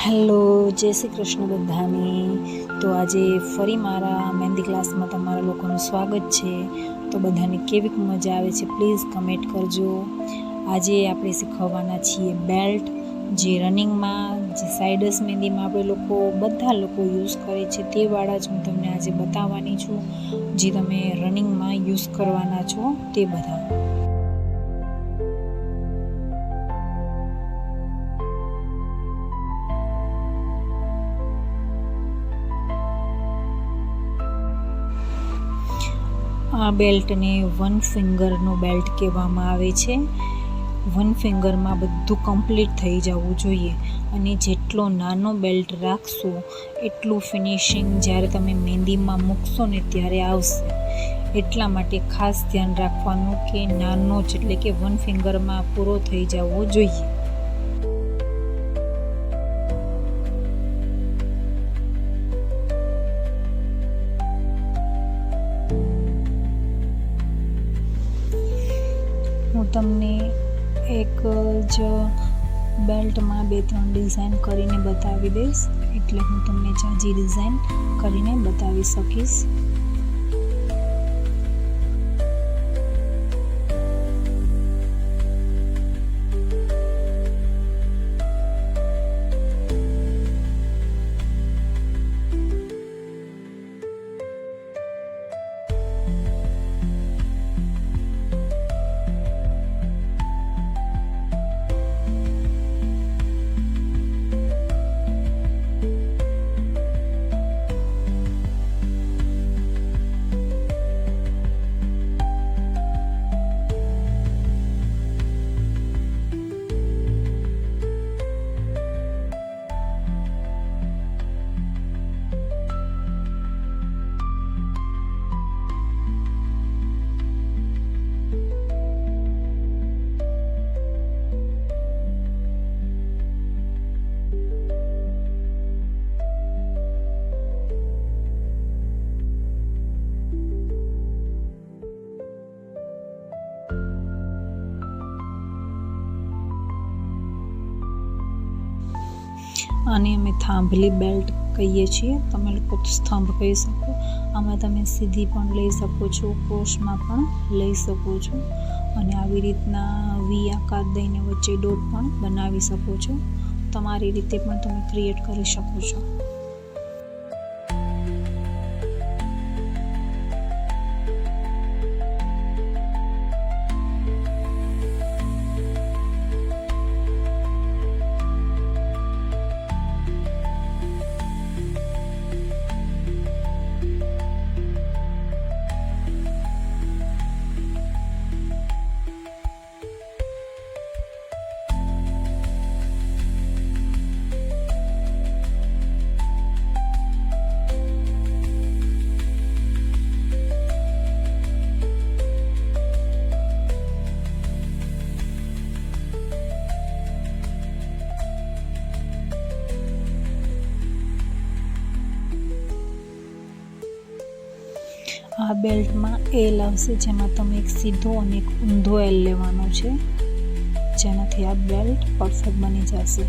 Hello, જય શ્રી કૃષ્ણ બધાને. તો આજે ફરી મારા મહેંદી ક્લાસમાં તમારા લોકોનું સ્વાગત છે. તો બધાને કેવી મજા આવે છે પ્લીઝ કમેન્ટ કરજો. આજે આપણે શીખવવાના છીએ બેલ્ટ, જે રનિંગમાં, જે સાઇડસ મહેંદીમાં આપણે બધા લોકો યુઝ કરે છે તે વાળા જ હું તમને આજે બતાવવાની છું, જે તમે રનિંગમાં યુઝ કરવાના છો તે બધા. આ બેલ્ટને વન ફિંગરનો બેલ્ટ કહેવામાં આવે છે. વન ફિંગરમાં બધું કમ્પ્લીટ થઈ જવું જોઈએ, અને જેટલો નાનો બેલ્ટ રાખશો એટલું ફિનિશિંગ જ્યારે તમે મહેંદીમાં મૂકશો ને ત્યારે આવશે. એટલા માટે ખાસ ધ્યાન રાખવાનું કે નાનો જ એટલે કે વન ફિંગરમાં પૂરો થઈ જવો જોઈએ. હું તમને એક જ બેલ્ટમાં 2-3 ડિઝાઇન કરીને બતાવી દઈશ, એટલે હું તમને જાજી ડિઝાઇન કરીને બતાવી શકીશ. આને અમે થાંભલી બેલ્ટ કહીએ છીએ. તમે લોકો સ્તંભ કહી શકો. આમાં તમે સીધી પણ લઈ શકો છો, ક્રોસમાં પણ લઈ શકો છો, અને આવી રીતના વી આકાર દઈને વચ્ચે ડોટ પણ બનાવી શકો છો. તમારી રીતે પણ તમે ક્રિએટ કરી શકો છો. આ બેલ્ટમાં એલ આવશે, જેમાં તમે એક સીધો અને એક ઊંધો એલ લેવાનો છે, જેનાથી આ બેલ્ટ પરફેક્ટ બની જશે.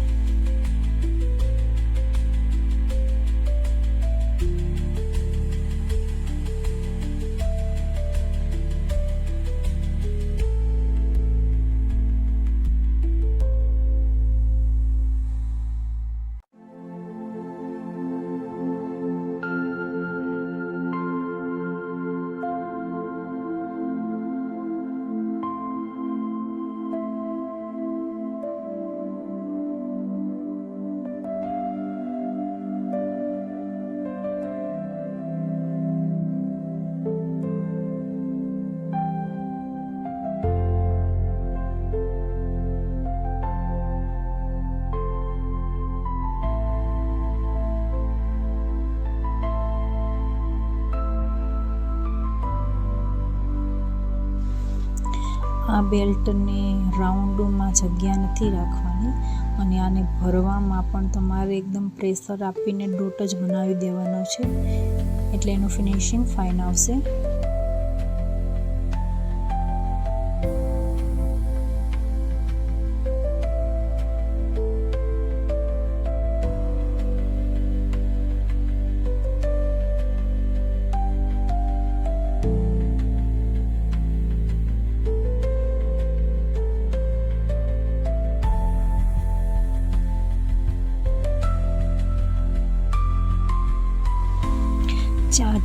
આ બેલ્ટને રાઉન્ડમાં જગ્યા નથી રાખવાની, અને આને ભરવામાં પણ તમારે એકદમ પ્રેશર આપીને ડોટ જ બનાવી દેવાનો છે, એટલે એનું ફિનિશિંગ ફાઇન આવશે.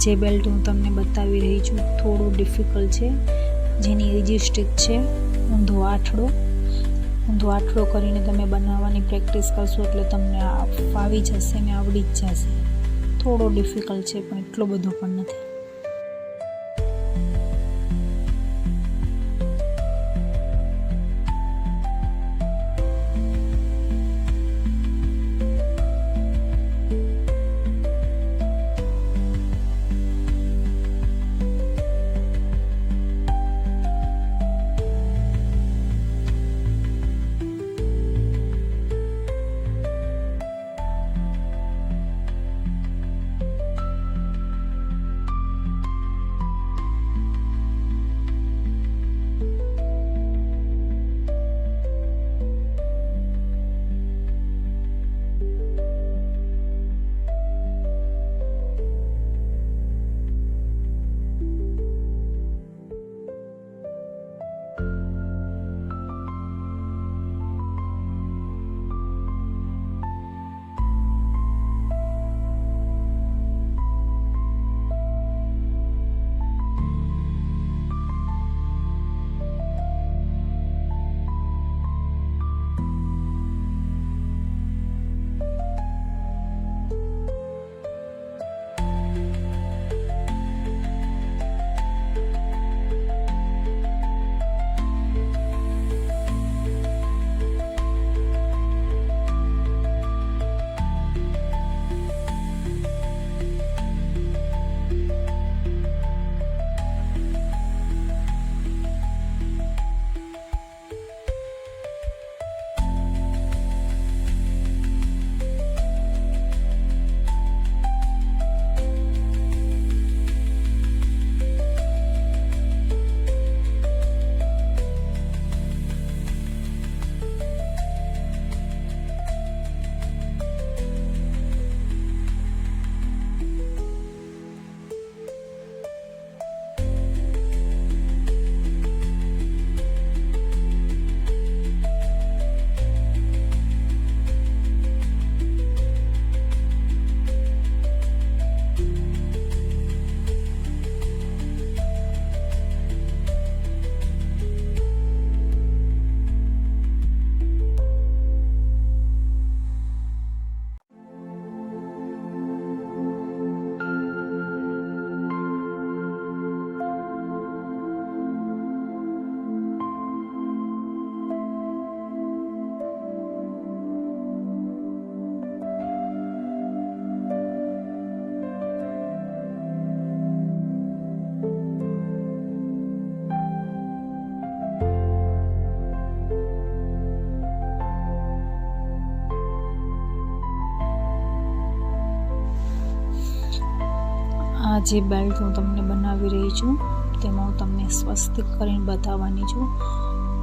જે બેલ્ટ હું તમને બતાવી રહી છું થોડું ડિફિકલ્ટ છે, જેની ઇઝી સ્ટીક છે ઊંધો આઠડો કરીને તમે બનાવવાની પ્રેક્ટિસ કરશો એટલે તમને ફાવી જશે ને આવડી જ જશે. થોડો ડિફિકલ્ટ છે પણ એટલો બધો પણ નથી. આ જે બેલ્ટ હું તમને બનાવી રહી છું તેમાં હું તમને સ્વસ્તિક કરીને બતાવવાની છું,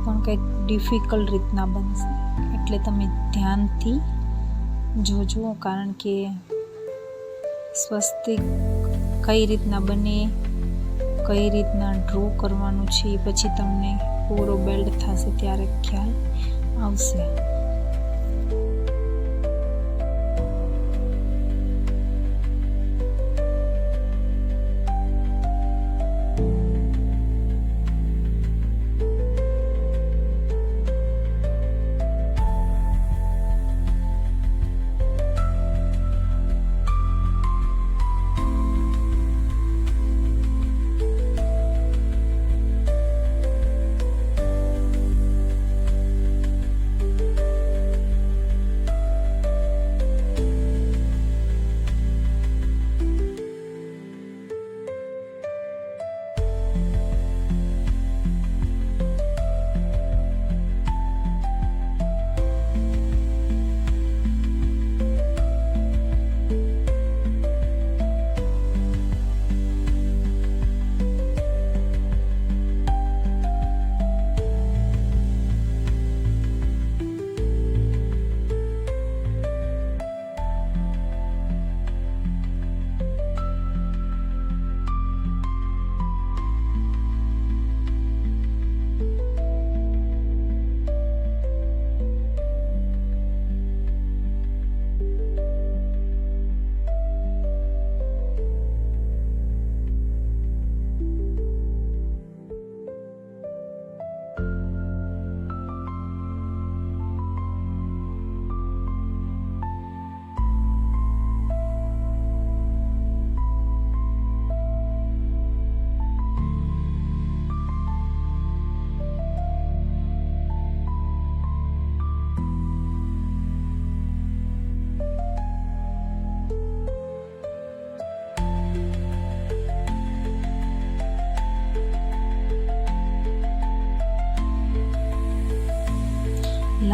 પણ કંઈક ડિફિકલ્ટ રીતના બનશે એટલે તમે ધ્યાનથી જોજો, કારણ કે સ્વસ્તિક કઈ રીતના બને, કઈ રીતના ડ્રો કરવાનું છે એ પછી તમને પૂરો બેલ્ટ થશે ત્યારે ખ્યાલ આવશે.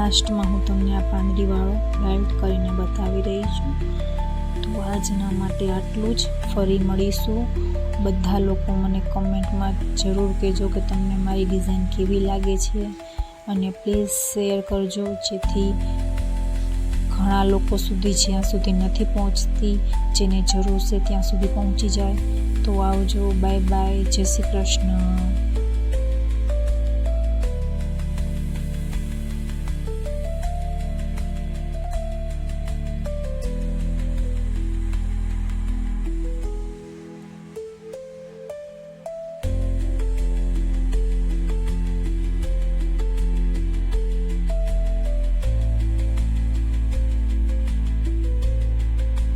લાસ્ટમાં હું તમને આ પાંદડીવાળો લાઇટ કરીને બતાવી રહી છું. તો આજના માટે આટલું જ. ફરી મળીશું. બધા લોકો મને કમેન્ટમાં જરૂર કહેજો કે તમને મારી ડિઝાઇન કેવી લાગે છે, અને પ્લીઝ શેર કરજો જેથી ઘણા લોકો સુધી જ્યાં સુધી નથી પહોંચતી, જેને જરૂર છે ત્યાં સુધી પહોંચી જાય. તો આવજો. Bye bye. જય શ્રી કૃષ્ણ.